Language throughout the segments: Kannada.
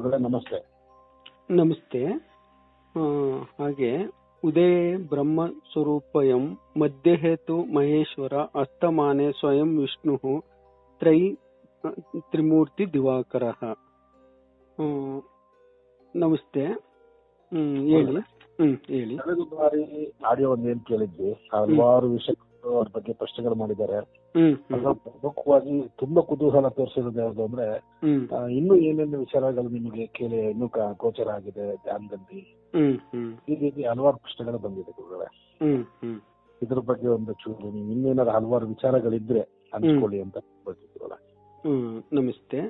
ಗುರುಗಳೇ ನಮಸ್ತೆ. ನಮಸ್ತೆ. ಹಾಗೆ ಉದಯ ಬ್ರಹ್ಮ ಸ್ವರೂಪಯಂ ಮಧ್ಯಹೇತು ಮಹೇಶ್ವರ ಅಸ್ತಮಾನೆ ಸ್ವಯಂ ವಿಷ್ಣು ತ್ರಿಮೂರ್ತಿ ದಿವಾಕರ. ನಮಸ್ತೆ. ಹೇಳಿ. ಹೇಳಿ. ಕಳೆದ ಬಾರಿ ಆಡಿಯೋ ಏನ್ ಕೇಳಿದ್ವಿ, ಹಲವಾರು ವಿಷಯಗಳು ಅವ್ರ ಬಗ್ಗೆ ಪ್ರಶ್ನೆಗಳು ಮಾಡಿದ್ದಾರೆ. ಪ್ರಮುಖವಾಗಿ ತುಂಬಾ ಕುತೂಹಲ ತೋರಿಸಿರೋದು ಯಾವುದು ಅಂದ್ರೆ, ಇನ್ನು ಏನೇನು ವಿಚಾರಗಳು ನಿಮಗೆ ಕೇಳಿ ಇನ್ನೂ ಗೋಚರ ಆಗಿದೆ ಧ್ಯಾನದಲ್ಲಿ, ಈ ರೀತಿ ಹಲವಾರು ಪ್ರಶ್ನೆಗಳು ಬಂದಿದೆ ಗುರುಗಳೇ. ಇದ್ರ ಬಗ್ಗೆ ಒಂದು ಚೂರು ನೀವು ಇನ್ನೇನಾದ್ರು ಹಲವಾರು ವಿಚಾರಗಳಿದ್ರೆ ಹಂಚ್ಕೊಳ್ಳಿ ಅಂತ ಹೇಳ್ತಿದ್ರಲ್ಲ. ನಮಸ್ತೆ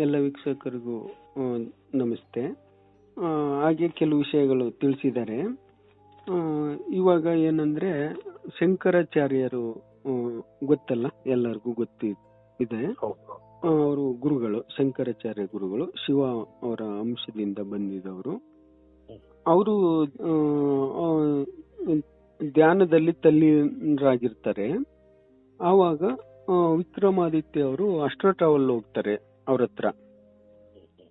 ಎಲ್ಲ ವೀಕ್ಷಕರಿಗೂ ನಮಸ್ತೆ. ಹಾಗೆ ಕೆಲವು ವಿಷಯಗಳು ತಿಳಿಸಿದ್ದಾರೆ. ಇವಾಗ ಏನಂದ್ರೆ, ಶಂಕರಾಚಾರ್ಯರು ಗೊತ್ತಲ್ಲ, ಎಲ್ಲರಿಗೂ ಗೊತ್ತಿದೆ. ಅವರು ಗುರುಗಳು, ಶಂಕರಾಚಾರ್ಯ ಗುರುಗಳು, ಶಿವ ಅವರ ಅಂಶದಿಂದ ಬಂದಿದ್ದವರು. ಅವರು ಧ್ಯಾನದಲ್ಲಿ ತಲ್ಲೀನರಾಗಿರ್ತಾರೆ. ಆವಾಗ ವಿಕ್ರಮಾದಿತ್ಯ ಅವರು ಅಸ್ಟ್ರೋ ಟ್ರಾವೆಲ್ ಹೋಗ್ತಾರೆ. ಅವ್ರ ಹತ್ರ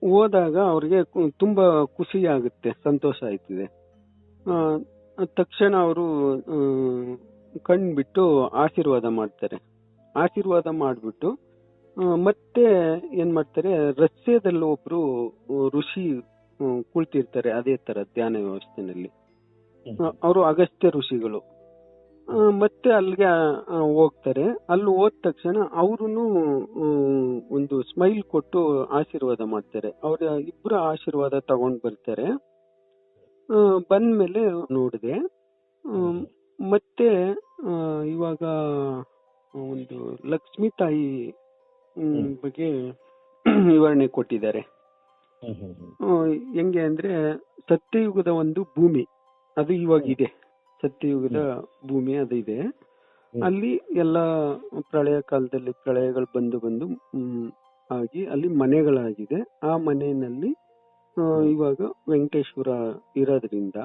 ಹೋದಾಗ ಅವ್ರಿಗೆ ತುಂಬಾ ಖುಷಿ ಆಗುತ್ತೆ, ಸಂತೋಷ ಆಯ್ತಿದೆ. ತಕ್ಷಣ ಅವರು ಕಣ್ಬಿಟ್ಟು ಆಶೀರ್ವಾದ ಮಾಡ್ತಾರೆ. ಆಶೀರ್ವಾದ ಮಾಡ್ಬಿಟ್ಟು ಮತ್ತೆ ಏನ್ ಮಾಡ್ತಾರೆ, ರಷ್ಯಾದಲ್ಲಿ ಒಬ್ರು ಋಷಿ ಕುಳಿತಿರ್ತಾರೆ ಅದೇ ತರ ಧ್ಯಾನ ವ್ಯವಸ್ಥೆನಲ್ಲಿ. ಅವರು ಅಗಸ್ತ್ಯ ಋಷಿಗಳು. ಮತ್ತೆ ಅಲ್ಲಿಗೆ ಹೋಗ್ತಾರೆ. ಅಲ್ಲಿ ಹೋದ ತಕ್ಷಣ ಅವ್ರು ಒಂದು ಸ್ಮೈಲ್ ಕೊಟ್ಟು ಆಶೀರ್ವಾದ ಮಾಡ್ತಾರೆ. ಅವ್ರ ಇಬ್ಬರ ಆಶೀರ್ವಾದ ತಗೊಂಡ್ ಬರ್ತಾರೆ. ಬಂದ್ಮೇಲೆ ನೋಡಿದೆ, ಮತ್ತೆ ಇವಾಗ ಒಂದು ಲಕ್ಷ್ಮೀ ತಾಯಿ ಬಗ್ಗೆ ವಿವರಣೆ ಕೊಟ್ಟಿದ್ದಾರೆ. ಹೆಂಗೆ ಅಂದ್ರೆ, ಸತ್ಯಯುಗದ ಒಂದು ಭೂಮಿ ಅದು ಇವಾಗ ಇದೆ. ಸತ್ಯಯುಗದ ಭೂಮಿ ಅದು ಇದೆ. ಅಲ್ಲಿ ಎಲ್ಲ ಪ್ರಳಯ ಕಾಲದಲ್ಲಿ ಪ್ರಳಯಗಳು ಬಂದು ಆಗಿ ಅಲ್ಲಿ ಮನೆಗಳಾಗಿದೆ. ಆ ಮನೆಯಲ್ಲಿ ಇವಾಗ ವೆಂಕಟೇಶ್ವರ ಇರೋದ್ರಿಂದ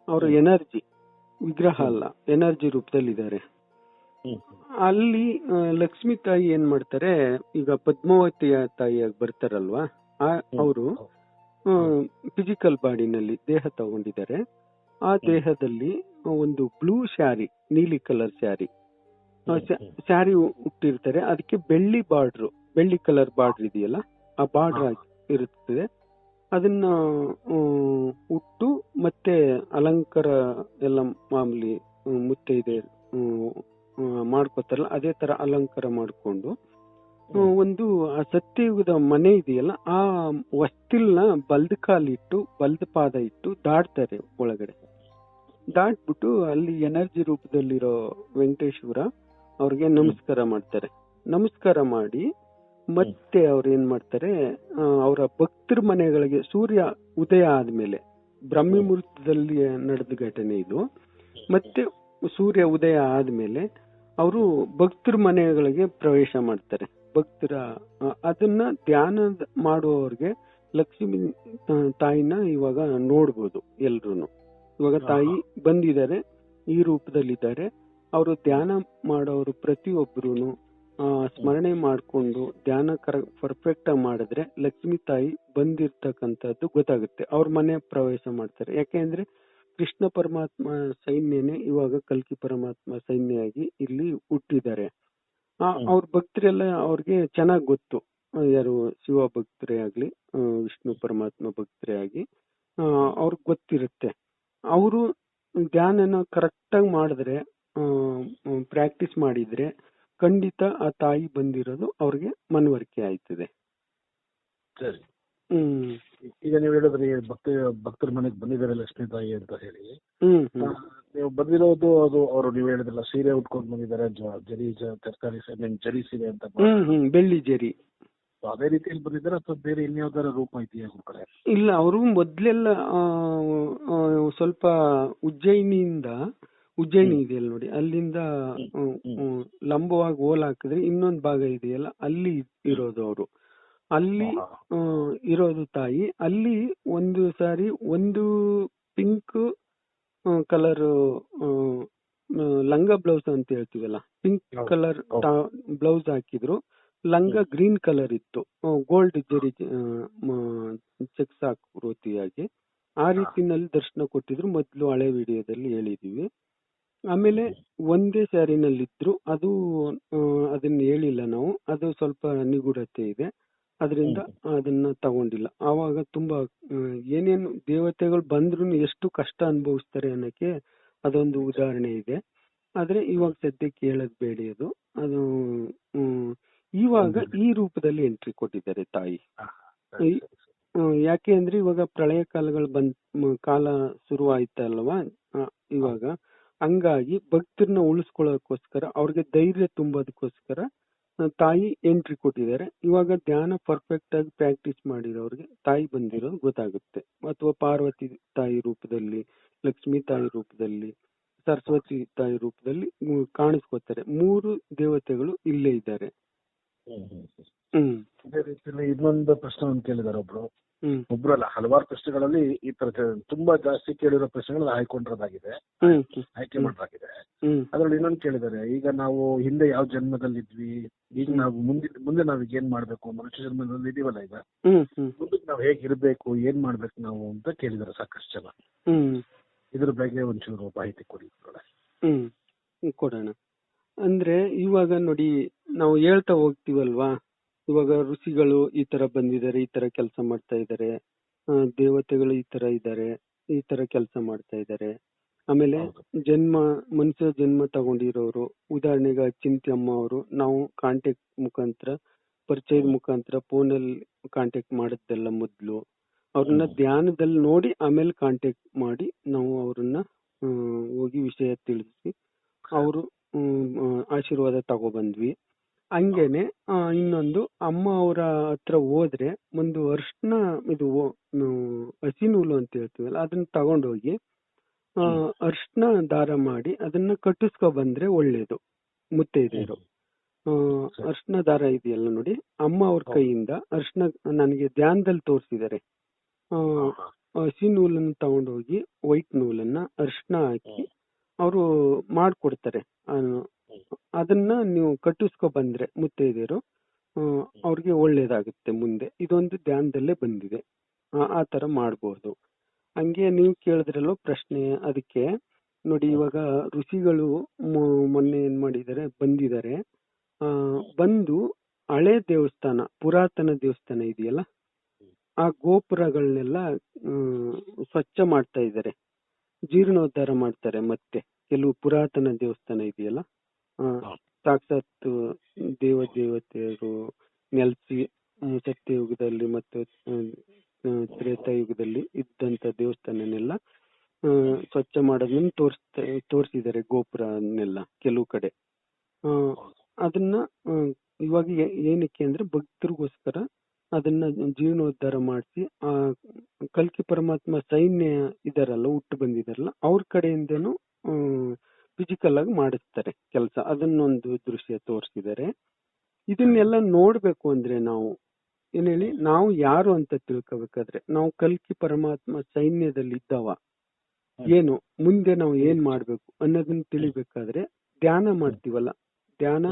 ಅವರ ಎನರ್ಜಿ, ವಿಗ್ರಹ ಅಲ್ಲ, ಎನರ್ಜಿ ರೂಪದಲ್ಲಿದ್ದಾರೆ. ಅಲ್ಲಿ ಲಕ್ಷ್ಮೀ ತಾಯಿ ಏನ್ ಮಾಡ್ತಾರೆ, ಈಗ ಪದ್ಮಾವತಿಯ ತಾಯಿಯಾಗಿ ಬರ್ತಾರಲ್ವಾ, ಅವರು ಫಿಸಿಕಲ್ ಬಾಡಿನಲ್ಲಿ ದೇಹ ತಗೊಂಡಿದ್ದಾರೆ. ಆ ದೇಹದಲ್ಲಿ ಒಂದು ಬ್ಲೂ ಸ್ಯಾರಿ, ನೀಲಿ ಕಲರ್ ಸ್ಯಾರಿ ಹುಟ್ಟಿರ್ತಾರೆ. ಅದಕ್ಕೆ ಬೆಳ್ಳಿ ಬಾರ್ಡ್ರು, ಬೆಳ್ಳಿ ಕಲರ್ ಬಾರ್ಡ್ರ್ ಇದೆಯಲ್ಲ, ಆ ಬಾರ್ಡ್ರ್ ಇರುತ್ತದೆ. ಅದನ್ನ ಉಟ್ಟು ಮತ್ತೆ ಅಲಂಕಾರ ಎಲ್ಲ ಮಾಮೂಲಿ ಮುತ್ತೈದೆ ಮಾಡ್ಕೋತಾರಲ್ಲ, ಅದೇ ತರ ಅಲಂಕಾರ ಮಾಡ್ಕೊಂಡು ಒಂದು ಆ ಸತ್ಯಯುಗದ ಮನೆ ಇದೆಯಲ್ಲ, ಆ ವಸ್ತಿಲ್ನ ಬಲ್ದ ಕಾಲಿಟ್ಟು ಬಲ್ದ ಪಾದ ಇಟ್ಟು ದಾಟ್ತಾರೆ ಒಳಗಡೆ. ದಾಟ್ಬಿಟ್ಟು ಅಲ್ಲಿ ಎನರ್ಜಿ ರೂಪದಲ್ಲಿರೋ ವೆಂಕಟೇಶ್ವರ ಅವ್ರಿಗೆ ನಮಸ್ಕಾರ ಮಾಡ್ತಾರೆ. ನಮಸ್ಕಾರ ಮಾಡಿ ಮತ್ತೆ ಅವ್ರು ಏನ್ ಮಾಡ್ತಾರೆ, ಅವರ ಭಕ್ತರ ಮನೆಗಳಿಗೆ ಸೂರ್ಯ ಉದಯ ಆದ್ಮೇಲೆ, ಬ್ರಹ್ಮಿ ಮುಹೂರ್ತದಲ್ಲಿ ನಡೆದ ಘಟನೆ ಇದು, ಮತ್ತೆ ಸೂರ್ಯ ಉದಯ ಆದ್ಮೇಲೆ ಅವರು ಭಕ್ತರ ಮನೆಗಳಿಗೆ ಪ್ರವೇಶ ಮಾಡ್ತಾರೆ. ಭಕ್ತರ ಅದನ್ನ ಧ್ಯಾನ ಮಾಡುವವ್ರಿಗೆ ಲಕ್ಷ್ಮೀ ತಾಯಿನ ಇವಾಗ ನೋಡ್ಬೋದು ಎಲ್ರು. ಇವಾಗ ತಾಯಿ ಬಂದಿದ್ದಾರೆ, ಈ ರೂಪದಲ್ಲಿದ್ದಾರೆ. ಅವರು ಧ್ಯಾನ ಮಾಡೋರು ಪ್ರತಿಯೊಬ್ಬರು ಸ್ಮರಣೆ ಮಾಡ್ಕೊಂಡು ಧ್ಯಾನ ಪರ್ಫೆಕ್ಟ್ ಆಗಿ ಮಾಡಿದ್ರೆ ಲಕ್ಷ್ಮೀ ತಾಯಿ ಬಂದಿರ್ತಕ್ಕಂಥದ್ದು ಗೊತ್ತಾಗುತ್ತೆ. ಅವ್ರ ಮನೆ ಪ್ರವೇಶ ಮಾಡ್ತಾರೆ. ಯಾಕೆಂದ್ರೆ ಕೃಷ್ಣ ಪರಮಾತ್ಮ ಸೈನ್ಯನೇ ಇವಾಗ ಕಲ್ಕಿ ಪರಮಾತ್ಮ ಸೈನ್ಯ ಆಗಿ ಇಲ್ಲಿ ಹುಟ್ಟಿದ್ದಾರೆ. ಅವ್ರ ಭಕ್ತರೆಲ್ಲ ಅವ್ರಿಗೆ ಚೆನ್ನಾಗ್ ಗೊತ್ತು, ಯಾರು ಶಿವ ಭಕ್ತರೇ ಆಗ್ಲಿ ವಿಷ್ಣು ಪರಮಾತ್ಮ ಭಕ್ತರೇ ಆಗಿ ಅವ್ರಿಗೆ ಗೊತ್ತಿರುತ್ತೆ. ಅವರು ಧ್ಯಾನನ ಕರೆಕ್ಟ್ ಆಗಿ ಮಾಡಿದ್ರೆ, ಪ್ರಾಕ್ಟೀಸ್ ಮಾಡಿದ್ರೆ ಖಂಡಿತ ಆ ತಾಯಿ ಬಂದಿರೋದು ಅವ್ರಿಗೆ ಮನವರಿಕೆ ಆಯ್ತದೆ. ಸರಿ. ಈಗ ನೀವು ಹೇಳಿದ್ರಿ ಭಕ್ತರ ಮನೆಗೆ ಬಂದಿದ್ದಾರೆ ಲಕ್ಷ್ಮೀ ತಾಯಿ ಅಂತ ಹೇಳಿ. ನೀವು ಬಂದಿರೋದು ಅದು ಅವರು ನೀವು ಹೇಳಿದ್ರಲ್ಲ, ಸೀರೆ ಉಟ್ಕೊಂಡು ಬಂದಿದ್ದಾರೆ, ಜರಿ ತರಕಾರಿ ಜರಿ ಸೀರೆ ಅಂತ, ಬೆಳ್ಳಿ ಜರಿ, ಅದೇ ರೀತಿಯಲ್ಲಿ ಬಂದಿದ್ದಾರೆ ಅಥವಾ ಬೇರೆ ಇನ್ಯಾವ್ದಾರ ರೂಪ ಇದೆಯಾ ಕಡೆ? ಇಲ್ಲ, ಅವರು ಮೊದ್ಲೆಲ್ಲ ಸ್ವಲ್ಪ ಉಜ್ಜಯಿನಿ ಇದೆಯಲ್ಲ ನೋಡಿ, ಅಲ್ಲಿಂದ ಲಂಬವಾಗಿ ಹೋಲ್ ಹಾಕಿದ್ರೆ ಇನ್ನೊಂದು ಭಾಗ ಇದೆಯಲ್ಲ, ಅಲ್ಲಿ ಇರೋದು ಅವರು. ಅಲ್ಲಿ ಇರೋದು ತಾಯಿ. ಅಲ್ಲಿ ಒಂದು ಸಾರಿ ಒಂದು ಪಿಂಕ್ ಕಲರ್ ಲಂಗ ಬ್ಲೌಸ್ ಅಂತ ಹೇಳ್ತೀವಲ್ಲ, ಪಿಂಕ್ ಕಲರ್ ಬ್ಲೌಸ್ ಹಾಕಿದ್ರು. ಲಂಗ ಗ್ರೀನ್ ಕಲರ್ ಇತ್ತು, ಗೋಲ್ಡ್ ಜರಿ ಚೆಕ್ಸ್ ಆಕೃತಿಯಾಗಿ ಆ ರೀತಿನಲ್ಲಿ ದರ್ಶನ ಕೊಟ್ಟಿದ್ರು. ಮೊದಲು ಹಳೆ ವಿಡಿಯೋದಲ್ಲಿ ಹೇಳಿದೀವಿ. ಆಮೇಲೆ ಒಂದೇ ಸ್ಯಾರಿನಲ್ಲಿದ್ರು, ಅದು ಅದನ್ನ ಹೇಳಿಲ್ಲ ನಾವು, ಅದು ಸ್ವಲ್ಪ ನಿಗೂಢತೆ ಇದೆ, ಅದರಿಂದ ಅದನ್ನ ತಗೊಂಡಿಲ್ಲ. ಆವಾಗ ತುಂಬಾ ಏನೇನು ದೇವತೆಗಳು ಬಂದ್ರು ಎಷ್ಟು ಕಷ್ಟ ಅನುಭವಿಸ್ತಾರೆ ಅನ್ನಕ್ಕೆ ಅದೊಂದು ಉದಾಹರಣೆ ಇದೆ. ಆದ್ರೆ ಇವಾಗ ಸದ್ಯಕ್ಕೆ ಹೇಳದ್ ಬೇಡಿ ಅದು. ಅದು ಇವಾಗ ಈ ರೂಪದಲ್ಲಿ ಎಂಟ್ರಿ ಕೊಟ್ಟಿದ್ದಾರೆ ತಾಯಿ. ಯಾಕೆ ಅಂದ್ರೆ ಇವಾಗ ಪ್ರಳಯ ಕಾಲಗಳು ಕಾಲ ಶುರು ಆಯ್ತಲ್ವಾ ಇವಾಗ, ಹಂಗಾಗಿ ಭಕ್ತರನ್ನ ಉಳಿಸ್ಕೊಳ್ಳೋಕೋಸ್ಕರ, ಅವ್ರಿಗೆ ಧೈರ್ಯ ತುಂಬೋದಕ್ಕೋಸ್ಕರ ತಾಯಿ ಎಂಟ್ರಿ ಕೊಟ್ಟಿದ್ದಾರೆ. ಇವಾಗ ಧ್ಯಾನ ಪರ್ಫೆಕ್ಟ್ ಆಗಿ ಪ್ರಾಕ್ಟೀಸ್ ಮಾಡಿರೋರಿಗೆ ತಾಯಿ ಬಂದಿರೋದು ಗೊತ್ತಾಗುತ್ತೆ. ಅಥವಾ ಪಾರ್ವತಿ ತಾಯಿ ರೂಪದಲ್ಲಿ, ಲಕ್ಷ್ಮೀ ತಾಯಿ ರೂಪದಲ್ಲಿ, ಸರಸ್ವತಿ ತಾಯಿ ರೂಪದಲ್ಲಿ ಕಾಣಿಸ್ಕೊತಾರೆ. 3 ದೇವತೆಗಳು ಇಲ್ಲೇ ಇದ್ದಾರೆ. ಇದೇ ರೀತಿಯಲ್ಲಿ ಇನ್ನೊಂದು ಪ್ರಶ್ನೆ ಕೇಳಿದಾರೆ ಒಬ್ರು ಅಲ್ಲ, ಹಲವಾರು ಪ್ರಶ್ನೆಗಳಲ್ಲಿ ಈ ತರ ತುಂಬಾ ಜಾಸ್ತಿ ಕೇಳಿರೋ ಪ್ರಶ್ನೆಗಳು ಆಯ್ಕೊಂಡಿರೋದಾಗಿದೆ, ಆಯ್ಕೆ ಮಾಡಲಾಗಿದೆ. ಅದ್ರಲ್ಲಿ ಇನ್ನೊಂದು ಕೇಳಿದ್ದಾರೆ, ಈಗ ನಾವು ಹಿಂದೆ ಯಾವ ಜನ್ಮದಲ್ಲಿದ್ವಿ, ಈಗ ನಾವು ಮುಂದೆ ನಾವ್ ಈಗ ಏನ್ ಮಾಡ್ಬೇಕು, ಮನುಷ್ಯ ಜನ್ಮದಲ್ಲಿ ಇದೀವಲ್ಲ ಈಗ, ಮುಂದೆ ನಾವ್ ಹೇಗಿರ್ಬೇಕು, ಏನ್ ಮಾಡ್ಬೇಕು ನಾವು ಅಂತ ಕೇಳಿದಾರೆ ಸಾಕಷ್ಟು ಜನ. ಇದ್ರ ಬಗ್ಗೆ ಒಂಚೂರು ಮಾಹಿತಿ ಕೊಡಿ. ಕೊಡೋಣ. ಅಂದ್ರೆ ಇವಾಗ ನೋಡಿ, ನಾವು ಹೇಳ್ತಾ ಹೋಗ್ತೀವಲ್ವಾ, ಇವಾಗ ಋಷಿಗಳು ಈ ತರ ಬಂದಿದ್ದಾರೆ, ಈ ತರ ಕೆಲಸ ಮಾಡ್ತಾ ಇದ್ದಾರೆ, ದೇವತೆಗಳು ಈ ತರ ಇದ್ದಾರೆ, ಈ ತರ ಕೆಲಸ ಮಾಡ್ತಾ ಇದ್ದಾರೆ. ಆಮೇಲೆ ಮನುಷ್ಯ ಜನ್ಮ ತಗೊಂಡಿರೋರು, ಉದಾಹರಣೆಗೆ ಚಿಂತಿ ಅಮ್ಮ ಅವರು, ನಾವು ಕಾಂಟ್ಯಾಕ್ಟ್ ಮುಖಾಂತರ, ಪರಿಚಯದ ಮುಖಾಂತರ ಫೋನಲ್ಲಿ ಕಾಂಟ್ಯಾಕ್ಟ್ ಮಾಡಿದ್ದೆಲ್ಲ ಮೊದ್ಲು. ಅವ್ರನ್ನ ಧ್ಯಾನದಲ್ಲಿ ನೋಡಿ ಆಮೇಲೆ ಕಾಂಟ್ಯಾಕ್ಟ್ ಮಾಡಿ ನಾವು ಅವ್ರನ್ನ ಹೋಗಿ ವಿಷಯ ತಿಳಿಸಿ ಅವರು ಆಶೀರ್ವಾದ ತಗೊಬಂದ್ವಿ. ಹಂಗೇನೆ ಇನ್ನೊಂದು, ಅಮ್ಮ ಅವರ ಹತ್ರ ಹೋದ್ರೆ ಒಂದು ಅರ್ಶನ, ಇದು ಹಸಿ ನೂಲು ಅಂತ ಹೇಳ್ತೀವಲ್ಲ, ಅದನ್ನ ತಗೊಂಡೋಗಿ ಅರ್ಶನ ದಾರ ಮಾಡಿ ಅದನ್ನ ಕಟ್ಟಿಸ್ಕೊ ಬಂದ್ರೆ ಒಳ್ಳೇದು. ಮುತ್ತೈದೆಯರು ಅರ್ಶನ ದಾರ ಇದೆಯಲ್ಲ ನೋಡಿ, ಅಮ್ಮ ಅವ್ರ ಕೈಯಿಂದ ಅರ್ಶನ ನನಗೆ ಧ್ಯಾನದಲ್ಲಿ ತೋರಿಸಿದ್ದಾರೆ. ಹಸಿ ನೂಲನ್ನು ತಗೊಂಡೋಗಿ ವೈಟ್ ನೂಲನ್ನ ಅರ್ಶನ ಹಾಕಿ ಅವರು ಮಾಡ್ಕೊಡ್ತಾರೆ. ಅದನ್ನ ನೀವು ಕಟ್ಟಿಸ್ಕೊ ಬಂದ್ರೆ ಮುತ್ತೈದೆಯರು, ಅವ್ರಿಗೆ ಒಳ್ಳೇದಾಗುತ್ತೆ ಮುಂದೆ. ಇದೊಂದು ಧ್ಯಾನದಲ್ಲೇ ಬಂದಿದೆ, ಆ ತರ ಮಾಡ್ಬೋದು. ಹಂಗೆ ನೀವು ಕೇಳಿದ್ರಲ್ಲೋ ಪ್ರಶ್ನೆ, ಅದಕ್ಕೆ ನೋಡಿ, ಇವಾಗ ಋಷಿಗಳು ಮೊನ್ನೆ ಏನ್ ಮಾಡಿದ್ದಾರೆ, ಬಂದು ಹಳೆ ದೇವಸ್ಥಾನ, ಪುರಾತನ ದೇವಸ್ಥಾನ ಇದೆಯಲ್ಲ, ಆ ಗೋಪುರಗಳನ್ನೆಲ್ಲ ಸ್ವಚ್ಛ ಮಾಡ್ತಾ ಇದ್ದಾರೆ, ಜೀರ್ಣೋದ್ಧಾರ ಮಾಡ್ತಾರೆ. ಮತ್ತೆ ಕೆಲವು ಪುರಾತನ ದೇವಸ್ಥಾನ ಇದೆಯಲ್ಲ, ಸಾಕ್ಷಾತ್ ದೇವತೆಯರು ನೆಲೆಸಿ ಸತ್ಯಯುಗದಲ್ಲಿ ಮತ್ತು ತ್ರೇತಾಯುಗದಲ್ಲಿ ಇದ್ದಂತ ದೇವಸ್ಥಾನನೆಲ್ಲ ಸ್ವಚ್ಛ ಮಾಡೋದನ್ನ ತೋರಿಸಿದ್ದಾರೆ, ಗೋಪುರನೆಲ್ಲ ಕೆಲವು ಕಡೆ. ಅದನ್ನ ಇವಾಗ ಏನಕ್ಕೆ ಅಂದ್ರೆ ಭಕ್ತರಿಗೋಸ್ಕರ ಅದನ್ನ ಜೀರ್ಣೋದ್ಧಾರ ಮಾಡಿಸಿ, ಆ ಕಲ್ಕಿ ಪರಮಾತ್ಮ ಸೈನ್ಯ ಇದಾರಲ್ಲ, ಹುಟ್ಟು ಬಂದಿದಾರಲ್ಲ, ಅವ್ರ ಕಡೆಯಿಂದನೂ ಫಿಸಿಕಲ್ ಆಗಿ ಮಾಡಿಸ್ತಾರೆ ಕೆಲಸ. ಅದನ್ನೊಂದು ದೃಶ್ಯ ತೋರಿಸಿದ್ದಾರೆ. ಇದನ್ನೆಲ್ಲ ನೋಡ್ಬೇಕು ಅಂದ್ರೆ ನಾವು ಏನ್ ಹೇಳಿ, ನಾವು ಯಾರು ಅಂತ ತಿಳ್ಕೋಬೇಕಾದ್ರೆ, ನಾವು ಕಲ್ಕಿ ಪರಮಾತ್ಮ ಸೈನ್ಯದಲ್ಲಿ ಇದ್ದವ, ಏನು ಮುಂದೆ ನಾವು ಏನ್ ಮಾಡ್ಬೇಕು ಅನ್ನೋದನ್ನ ತಿಳಿಬೇಕಾದ್ರೆ ಧ್ಯಾನ ಮಾಡ್ತೀವಲ್ಲ, ಧ್ಯಾನ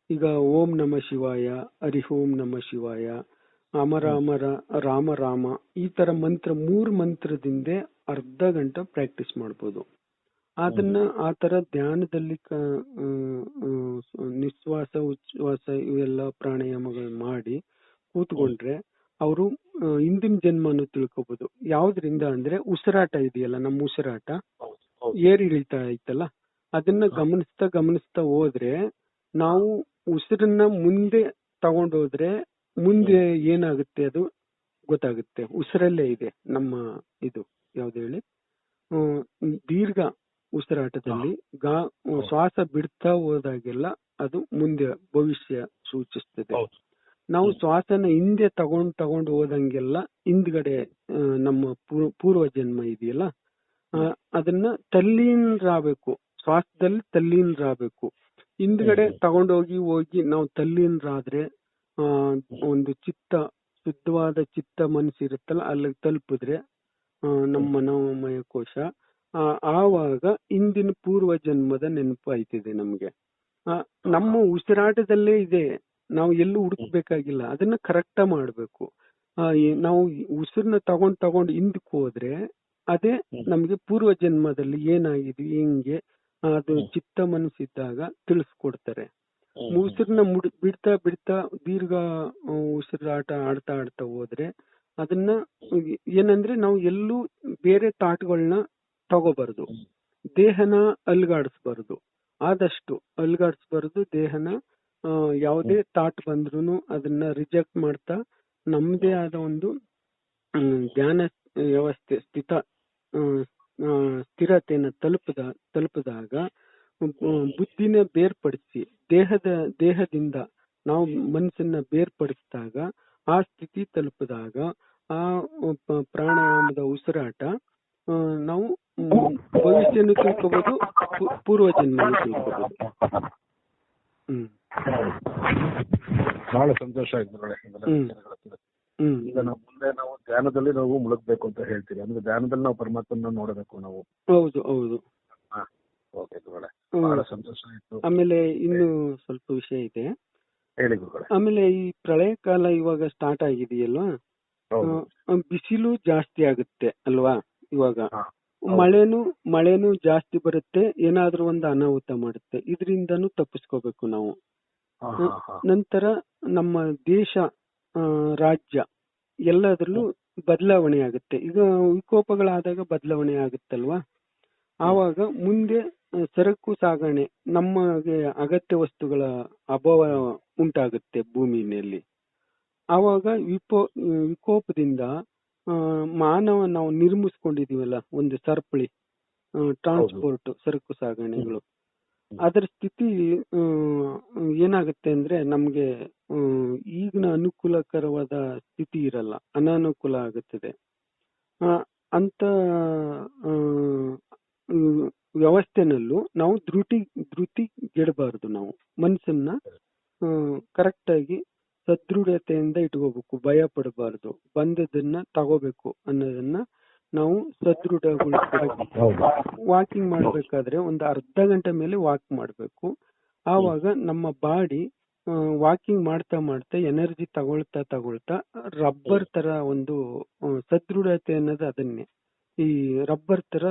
ಈಗ ಓಂ ನಮ ಶಿವಾಯ, ಹರಿ ಓಂ ನಮ ಶಿವಾಯ, ಅಮರ ಅಮರ ರಾಮ ರಾಮ, ಈ ತರ ಮಂತ್ರ 3 ಮಂತ್ರದಿಂದ ಅರ್ಧ ಗಂಟೆ ಪ್ರಾಕ್ಟೀಸ್ ಮಾಡ್ಬೋದು. ಅದನ್ನ ಆ ತರ ಧ್ಯಾನದಲ್ಲಿ ನಿಶ್ವಾಸ ಉಚ್ಛ್ವಾಸ ಇವೆಲ್ಲ ಪ್ರಾಣಾಯಾಮಗಳು ಮಾಡಿ ಕೂತ್ಕೊಂಡ್ರೆ ಅವರು ಹಿಂದಿನ ಜನ್ಮನು ತಿಳ್ಕೊಬಹುದು. ಯಾವ್ದ್ರಿಂದ ಅಂದ್ರೆ ಉಸಿರಾಟ ಇದೆಯಲ್ಲ, ನಮ್ಮ ಉಸಿರಾಟ ಏರ್ ಇಳಿತಾ ಐತಲ್ಲ, ಅದನ್ನ ಗಮನಿಸ್ತಾ ಹೋದ್ರೆ, ನಾವು ಉಸಿರನ್ನ ಮುಂದೆ ತಗೊಂಡೋದ್ರೆ ಮುಂದೆ ಏನಾಗುತ್ತೆ ಅದು ಗೊತ್ತಾಗುತ್ತೆ. ಉಸಿರಲ್ಲೇ ಇದೆ ನಮ್ಮ ಇದು, ಯಾವ್ದು ಹೇಳಿ, ದೀರ್ಘ ಉಸಿರಾಟದಲ್ಲಿ ಶ್ವಾಸ ಬಿಡ್ತಾ ಹೋದಾಗೆಲ್ಲ ಅದು ಮುಂದೆ ಭವಿಷ್ಯ ಸೂಚಿಸ್ತದೆ. ನಾವು ಶ್ವಾಸನ ಹಿಂದೆ ತಗೊಂಡು ಹೋದಂಗೆಲ್ಲ ಹಿಂದ್ಗಡೆ ನಮ್ಮ ಪೂರ್ವ ಜನ್ಮ ಇದೆಯಲ್ಲ, ಅದನ್ನ ತಲ್ಲೀನರಾಗಬೇಕು, ಶ್ವಾಸದಲ್ಲಿ ತಲ್ಲೀನರಾಗಬೇಕು. ಹಿಂದ್ಗಡೆ ಹೋಗಿ ನಾವು ತಲ್ಲೀನರಾದ್ರೆ ಒಂದು ಶುದ್ಧವಾದ ಚಿತ್ತ ಮನಸ್ಸಿರುತ್ತಲ್ಲ, ಅಲ್ಲಿಗೆ ತಲುಪಿದ್ರೆ ನಮ್ಮ ಮನೋಮಯ ಕೋಶ, ಆವಾಗ ಹಿಂದಿನ ಪೂರ್ವ ಜನ್ಮದ ನೆನಪು ಆಯ್ತಿದೆ ನಮ್ಗೆ. ನಮ್ಮ ಉಸಿರಾಟದಲ್ಲೇ ಇದೆ ನಾವು ಎಲ್ಲೂ ಹುಡುಕ್ಬೇಕಾಗಿಲ್ಲ, ಅದನ್ನ ಕರೆಕ್ಟ್ ಮಾಡ್ಬೇಕು. ನಾವು ಉಸಿರನ್ನ ತಗೊಂಡ್ ಹಿಂದಕ್ಕೆ ಹೋದ್ರೆ ಅದೇ ನಮ್ಗೆ ಪೂರ್ವ ಜನ್ಮದಲ್ಲಿ ಏನಾಗಿದ್ವಿ ಹೆಂಗೆ ಅದು ಚಿತ್ತ ಮನಸ್ಸಿದ್ದಾಗ ತಿಳಿಸ್ಕೊಡ್ತಾರೆ. ಉಸಿರನ್ನ ಬಿಡ್ತಾ ಬಿಡ್ತಾ ದೀರ್ಘ ಉಸಿರಾಟ ಆಡ್ತಾ ಹೋದ್ರೆ ಅದನ್ನ ಏನಂದ್ರೆ ನಾವು ಎಲ್ಲೂ ಬೇರೆ ಥಾಟ್ಗಳನ್ನ ತಗೋಬಾರ್ದು, ದೇಹನ ಅಲ್ಗಾಡಿಸ್ಬಾರ್ದು, ಆದಷ್ಟು ಅಲ್ಗಾಡಿಸ್ಬಾರ್ದು ದೇಹನ. ಯಾವುದೇ ಥಾಟ್ ಬಂದ್ರೂ ಅದನ್ನ ರಿಜೆಕ್ಟ್ ಮಾಡ್ತಾ ನಮ್ದೇ ಆದ ಒಂದು ಜ್ಞಾನ ವ್ಯವಸ್ಥೆ ಸ್ಥಿರತೆಯನ್ನು ತಲುಪಿದಾಗ ಬುದ್ಧಿನ ಬೇರ್ಪಡಿಸಿ ದೇಹದಿಂದ ನಾವು ಮನಸ್ಸನ್ನ ಬೇರ್ಪಡಿಸಿದಾಗ ಆ ಸ್ಥಿತಿ ತಲುಪಿದಾಗ ಆ ಪ್ರಾಣಾಯಾಮದ ಉಸಿರಾಟ ನಾವು ಭವಿಷ್ಯನೂ ತಿಳ್ಕೋಬಹುದು, ಪೂರ್ವ ಜನ್ಮನೂ ತಿಳ್ಕೋಬಹುದು. ಬಹಳ ಸಂತೋಷ ಆಯ್ತು. ಈಗ ಮುಂದೆ ನಾವು ಧ್ಯಾನದಲ್ಲಿ ನಾವು ಮುಳುಗಬೇಕು ಅಂತ ಹೇಳ್ತೀವಿ, ಅಂದ್ರೆ ಧ್ಯಾನದಲ್ಲಿ ನಾವು ಪರಮಾತ್ಮನ ನೋಡಬೇಕು ನಾವು. ಹೌದು ಹೌದು. ಓಕೆ ಗುರುಗಳೇ, ಬಹಳ ಸಂತೋಷ ಆಯ್ತು. ಆಮೇಲೆ ಇನ್ನು ಸ್ವಲ್ಪ ವಿಷಯ ಇದೆ, ಹೇಳಿ ಗುರುಗಳೇ. ಆಮೇಲೆ ಈ ಪ್ರಳಯ ಕಾಲ ಇವಾಗ ಸ್ಟಾರ್ಟ್ ಆಗಿದೆಯಲ್ವಾ, ಬಿಸಿಲು ಜಾಸ್ತಿ ಆಗುತ್ತೆ ಅಲ್ವಾ ಇವಾಗ. ಮಳೆನೂ ಜಾಸ್ತಿ ಬರುತ್ತೆ, ಏನಾದ್ರೂ ಒಂದು ಅನಾಹುತ ಮಾಡುತ್ತೆ. ಇದರಿಂದನೂ ತಪ್ಪಿಸ್ಕೋಬೇಕು ನಾವು. ನಂತರ ನಮ್ಮ ದೇಶ ರಾಜ್ಯ ಎಲ್ಲದರಲ್ಲೂ ಬದಲಾವಣೆ ಆಗುತ್ತೆ. ಈಗ ವಿಕೋಪಗಳಾದಾಗ ಬದಲಾವಣೆ ಆಗುತ್ತಲ್ವಾ, ಆವಾಗ ಮುಂದೆ ಸರಕು ಸಾಗಣೆ, ನಮಗೆ ಅಗತ್ಯ ವಸ್ತುಗಳ ಅಭಾವ ಉಂಟಾಗುತ್ತೆ ಭೂಮಿಯಲ್ಲಿ. ಆವಾಗ ವಿಕೋಪದಿಂದ ಮಾನವ ನಾವು ನಿರ್ಮಿಸ್ಕೊಂಡಿದೀವಲ್ಲ ಒಂದು ಸರಪಳಿ ಟ್ರಾನ್ಸ್ಪೋರ್ಟ್ ಸರಕು ಸಾಗಣೆಗಳು, ಅದರ ಸ್ಥಿತಿ ಏನಾಗುತ್ತೆ ಅಂದ್ರೆ ನಮ್ಗೆ ಈಗಿನ ಅನುಕೂಲಕರವಾದ ಸ್ಥಿತಿ ಇರಲ್ಲ, ಅನಾನುಕೂಲ ಆಗುತ್ತದೆ. ಅಂತ ವ್ಯವಸ್ಥೆನಲ್ಲೂ ನಾವು ಧೃತಿಗೆಡಬಾರ್ದು. ನಾವು ಮನಸ್ಸನ್ನ ಕರೆಕ್ಟ್ ಆಗಿ ಸದೃಢತೆಯಿಂದ ಇಟ್ಕೋಬೇಕು, ಭಯ ಪಡಬಾರ್ದು, ಬಂದದನ್ನ ತಗೋಬೇಕು ಅನ್ನೋದನ್ನ ನಾವು ಸದೃಢಗೊಳಿಸಬೇಕು. ವಾಕಿಂಗ್ ಮಾಡ್ಬೇಕಾದ್ರೆ ಒಂದು ಅರ್ಧ ಗಂಟೆ ಮೇಲೆ ವಾಕ್ ಮಾಡ್ಬೇಕು. ಆವಾಗ ನಮ್ಮ ಬಾಡಿ ವಾಕಿಂಗ್ ಮಾಡ್ತಾ ಮಾಡ್ತಾ ಎನರ್ಜಿ ತಗೊಳ್ತಾ ರಬ್ಬರ್ ತರ ಒಂದು ಸದೃಢತೆ ಅನ್ನೋದು ಅದನ್ನೇ ಈ ರಬ್ಬರ್ ತರ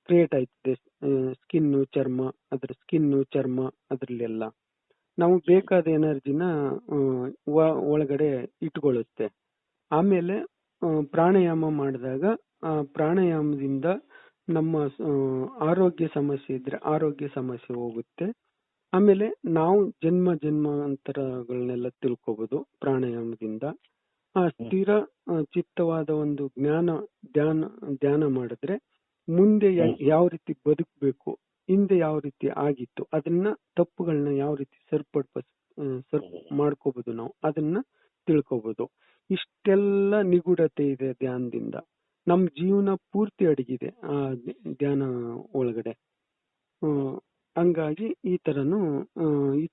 ಕ್ರಿಯೇಟ್ ಆಯ್ತದೆ. ಸ್ಕಿನ್ನು ಚರ್ಮ ಅದ್ರಲ್ಲೆಲ್ಲ ನಾವು ಬೇಕಾದ ಎನರ್ಜಿನ ಒಳಗಡೆ ಇಟ್ಕೊಳ್ಳುತ್ತೆ. ಆಮೇಲೆ ಪ್ರಾಣಾಯಾಮ ಮಾಡಿದಾಗ ಪ್ರಾಣಾಯಾಮದಿಂದ ನಮ್ಮ ಆರೋಗ್ಯ ಸಮಸ್ಯೆ ಇದ್ರೆ ಆರೋಗ್ಯ ಸಮಸ್ಯೆ ಹೋಗುತ್ತೆ. ಆಮೇಲೆ ನಾವು ಜನ್ಮಾಂತರಗಳನ್ನೆಲ್ಲ ತಿಳ್ಕೋಬಹುದು ಪ್ರಾಣಾಯಾಮದಿಂದ. ಸ್ಥಿರ ಚಿತ್ತವಾದ ಒಂದು ಧ್ಯಾನ ಮಾಡಿದ್ರೆ ಮುಂದೆ ಯಾವ ರೀತಿ ಬದುಕಬೇಕು, ಹಿಂದೆ ಯಾವ ರೀತಿ ಆಗಿತ್ತು, ಅದನ್ನ ತಪ್ಪುಗಳನ್ನ ಯಾವ ರೀತಿ ಮಾಡ್ಕೋಬಹುದು, ನಾವು ಅದನ್ನ ತಿಳ್ಕೋಬಹುದು. ಇಷ್ಟೆಲ್ಲ ನಿಗೂಢತೆ ಇದೆ ಧ್ಯಾನದಿಂದ. ನಮ್ ಜೀವನ ಪೂರ್ತಿ ಅಡಗಿದೆ ಆ ಧ್ಯಾನ ಒಳಗಡೆ. ಹಂಗಾಗಿ ಈ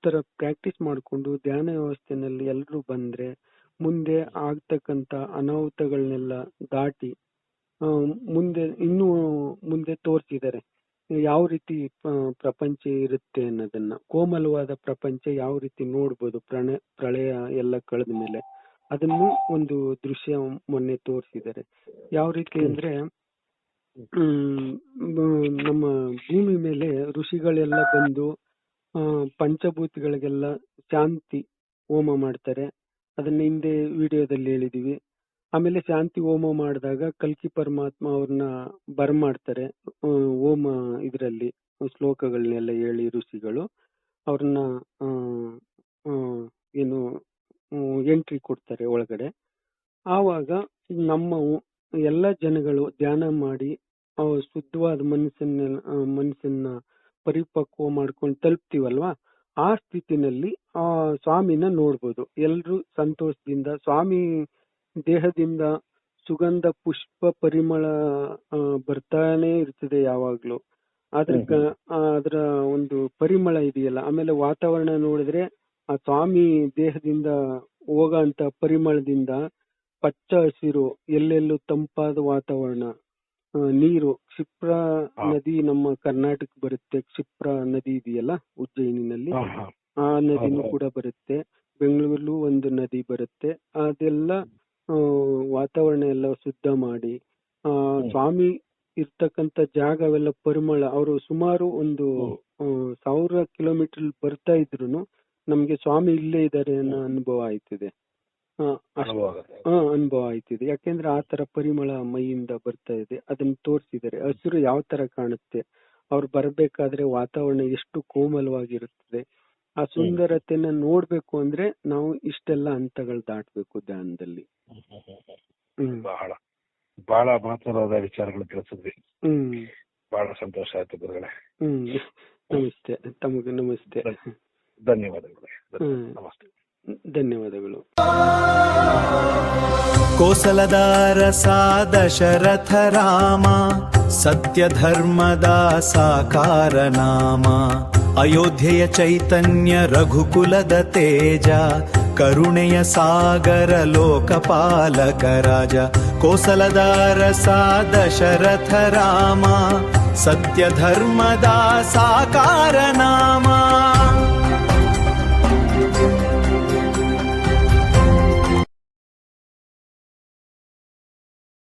ತರ ಪ್ರಾಕ್ಟೀಸ್ ಮಾಡಿಕೊಂಡು ಧ್ಯಾನ ವ್ಯವಸ್ಥೆನಲ್ಲಿ ಎಲ್ಲರೂ ಬಂದ್ರೆ ಮುಂದೆ ಆಗ್ತಕ್ಕಂತ ಅನಾಹುತಗಳನ್ನೆಲ್ಲ ದಾಟಿ ಮುಂದೆ ತೋರಿಸಿದ್ದಾರೆ ಯಾವ ರೀತಿ ಪ್ರಪಂಚ ಇರುತ್ತೆ ಅನ್ನೋದನ್ನ. ಕೋಮಲವಾದ ಪ್ರಪಂಚ ಯಾವ ರೀತಿ ನೋಡ್ಬೋದು ಪ್ರಳಯ ಎಲ್ಲ ಕಳೆದ ಮೇಲೆ, ಅದನ್ನು ಒಂದು ದೃಶ್ಯ ಮೊನ್ನೆ ತೋರಿಸಿದ್ದಾರೆ. ಯಾವ ರೀತಿ ಅಂದ್ರೆ ನಮ್ಮ ಭೂಮಿ ಮೇಲೆ ಋಷಿಗಳೆಲ್ಲ ಬಂದು ಪಂಚಭೂತಗಳಿಗೆಲ್ಲ ಶಾಂತಿ ಹೋಮ ಮಾಡ್ತಾರೆ. ಅದನ್ನ ಹಿಂದೆ ವಿಡಿಯೋದಲ್ಲಿ ಹೇಳಿದೀವಿ. ಆಮೇಲೆ ಶಾಂತಿ ಹೋಮ ಮಾಡಿದಾಗ ಕಲ್ಕಿ ಪರಮಾತ್ಮ ಅವ್ರನ್ನ ಬರ್ಮಾಡ್ತಾರೆ. ಹೋಮ ಇದರಲ್ಲಿ ಶ್ಲೋಕಗಳನ್ನೆಲ್ಲ ಹೇಳಿ ಋಷಿಗಳು ಅವ್ರನ್ನ ಏನು ಎಂಟ್ರಿ ಕೊಡ್ತಾರೆ ಒಳಗಡೆ. ಆವಾಗ ನಮ್ಮ ಎಲ್ಲ ಜನಗಳು ಧ್ಯಾನ ಮಾಡಿ ಶುದ್ಧವಾದ ಮನಸ್ಸನ್ನ ಪರಿಪಕ್ವ ಮಾಡ್ಕೊಂಡು ತಲುಪ್ತೀವಲ್ವಾ, ಆ ಸ್ಥಿತಿನಲ್ಲಿ ಆ ಸ್ವಾಮಿನ ನೋಡ್ಬೋದು. ಎಲ್ರು ಸಂತೋಷದಿಂದ ಸ್ವಾಮಿ ದೇಹದಿಂದ ಸುಗಂಧ ಪುಷ್ಪ ಪರಿಮಳ ಬರ್ತಾನೆ ಇರ್ತದೆ ಯಾವಾಗ್ಲೂ. ಅದರ ಒಂದು ಪರಿಮಳ ಇದೆಯಲ್ಲ. ಆಮೇಲೆ ವಾತಾವರಣ ನೋಡಿದ್ರೆ ಆ ಸ್ವಾಮಿ ದೇಹದಿಂದ ಹೋಗಂತ ಪರಿಮಳದಿಂದ ಪಚ್ಚ ಹಸಿರು, ಎಲ್ಲೆಲ್ಲೂ ತಂಪಾದ ವಾತಾವರಣ, ನೀರು. ಕ್ಷಿಪ್ರಾ ನದಿ ನಮ್ಮ ಕರ್ನಾಟಕ ಬರುತ್ತೆ. ಕ್ಷಿಪ್ರಾ ನದಿ ಇದೆಯಲ್ಲ ಉಜ್ಜಯಿನಿನಲ್ಲಿ, ಆ ನದಿನೂ ಕೂಡ ಬರುತ್ತೆ. ಇರುವಂತ ಜಾಗವೆಲ್ಲ ಪರಿಮಳ. ಅವರು ಸುಮಾರು ಒಂದು 1000 ಕಿಲೋಮೀಟರ್ ಬರ್ತಾ ಇದ್ರು ನಮ್ಗೆ ಸ್ವಾಮಿ ಇಲ್ಲೇ ಇದ್ದಾರೆ ಅನ್ನೋ ಅನುಭವ ಆಯ್ತಿದೆ. ಅನುಭವ ಆಯ್ತಿದೆ. ಯಾಕೆಂದ್ರೆ ಆ ತರ ಪರಿಮಳ ಮೈಯಿಂದ ಬರ್ತಾ ಇದೆ. ಅದನ್ನ ತೋರಿಸಿದ್ದಾರೆ. ಹಸಿರು ಯಾವ ತರ ಕಾಣುತ್ತೆ, ಅವ್ರು ಬರ್ಬೇಕಾದ್ರೆ ವಾತಾವರಣ ಎಷ್ಟು ಕೋಮಲವಾಗಿರುತ್ತದೆ. ಆ ಸುಂದರತೆನ ನೋಡ್ಬೇಕು ಅಂದ್ರೆ ನಾವು ಇಷ್ಟೆಲ್ಲ ಹಂತಗಳು ದಾಟ್ಬೇಕು ಧ್ಯಾನದಲ್ಲಿ. ಬಹಳ ಬಹಳ ಮಹತ್ವದ ವಿಚಾರಗಳು ತಿಳಿಸಿದ್ವಿ. ಬಹಳ ಸಂತೋಷ ಆಯ್ತು ಗುರುಗಳೇ. ನಮಸ್ತೆ. ತಮಗೆ ನಮಸ್ತೆ. ಧನ್ಯವಾದಗಳು. ನಮಸ್ತೆ. ಧನ್ಯವಾದಗಳು. ಕೋಸಲದಾರಸ ದಶರಥ ರಾಮ, ಸತ್ಯ ಧರ್ಮದ ಸಾಕಾರ ನಾಮ. ಅಯೋಧ್ಯೆಯ ಚೈತನ್ಯ ರಘುಕುಲದ ತೇಜ, ಕರುಣೆಯ ಸಾಗರ ಲೋಕಪಾಲಕ ರಾಜ. ಕೋಸಲದಾರಸ ದಶರಥ ರಾಮ, ಸತ್ಯ ಧರ್ಮದ ಸಾಕಾರ ನಾಮ.